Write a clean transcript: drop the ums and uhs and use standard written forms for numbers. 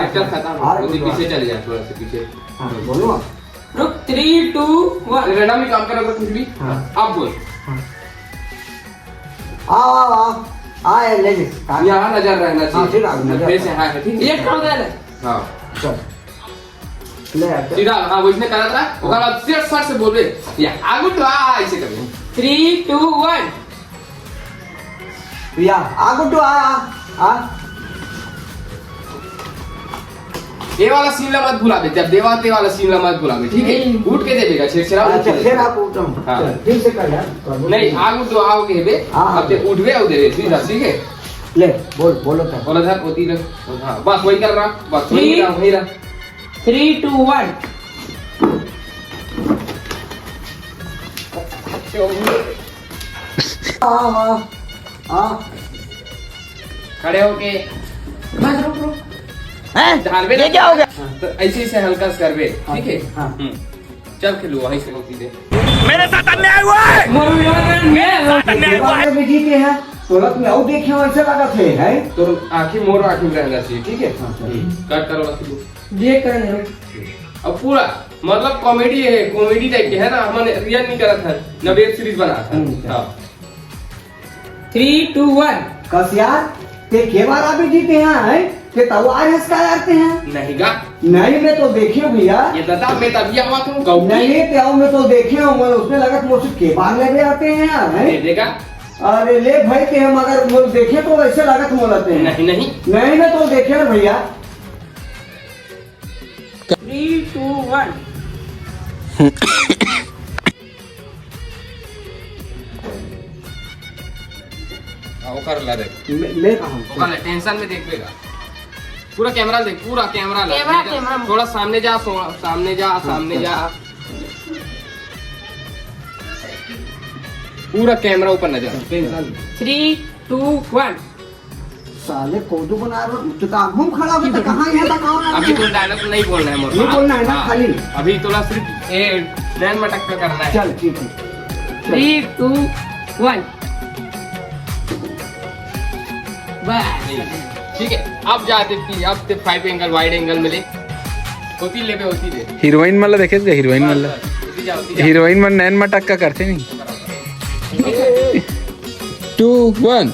Sector खत्म, उसी पीछे चले जाए, थोड़ा सा पीछे। हाँ बोलो। रुक 3 2 1 रेडा में काम करोगे कुछ भी। हाँ। अब बोल। आ ले ले। यहाँ नजर रहना हाँ, ठीक है, चाहिए, नजर। फेस यहाँ है, ठीक है। ये कौन है? हाँ चल ले आते। सीधा, हाँ वैसे करा था, उसके बाद सिर्फ सर से बोल रहे या आगू तो ऐसे करें। 3 2 1 प्रिया आगो तो आ ये वाला सीन मत भुला दे, जब देवाते वाला सीन मत भुला दे, ठीक है। उठ के दे देगा छेड़छेड़ा। अच्छा फिर आप उठो। हाँ। चल ठीक से कर यार। नहीं आगू तो आओगे बे, हाँ। अब ते उठवे और दे दे सीधा, ठीक है। ले बोलो था। बोला था होती रह, हाँ बस वही कर रहा, बस वही रहा, वही रहा। 3 2 1 हाँ खड़े होके बस रुक रुक। ढालवे ये क्या हो गया? तो ऐसे से हल्का से करवे, ठीक है। हाँ। चल खेलो वहीं से होती दे। मोर यार में देवाल में जीते हैं तो लग में और देखे वैसे लगा थे है। तो आँखें मोर आँखें में रहना चाहिए, ठीक है। कट करो बस। ये करने अब पूरा मतलब कॉमेडी है, कॉमेडी टाइप के है ना, हमने रियल नहीं करा था ना, वेब सीरीज बना था। हाँ 3 2 1 कस यार ते के बार अभी जीते हैं ते तब आज हंस का आते हैं। नहीं गा, नहीं मैं तो देखे भैया। ये दादा मैं तभी आवा तुम गौ नहीं ते आओ मैं तो देखे हूँ, मैं उसमें लगा मुझसे के बार ले आते हैं यार दे हैं। देगा। अरे ले भाई के हम अगर वो देखे तो वैसे लागत मोलते हैं। नहीं नहीं नहीं मैं तो देखे ना भैया। 3 2 1 वो कर ला रे, ले कहा वो कर ले, टेंशन में देख लेगा। पूरा कैमरा देख, पूरा कैमरा ला। कैमरा। थोड़ा सामने जा, सामने जा, सामने जा। पूरा कैमरा ऊपर नजर, टेंशन। 3 2 1 साले कोदू बना रहा हूँ तो हम खड़ा हो तो कहाँ यहाँ तक आओ। अभी तो डायलॉग नहीं बोलना है मोर, नहीं बोलना है ना, हाँ। खाली। अभी थोड़ा सिर्फ ये नैन मटक का करना है। चल ठीक है। 3 2 1 बस ठीक है। अब जाते थी, अब ते 5 एंगल वाइड एंगल मिले होती ले पे होती दे। हिरोइन मला देखेच का हिरोइन मला होती जा, होती जा। हिरोइन मन नैन मा टक्का करते नहीं 2 1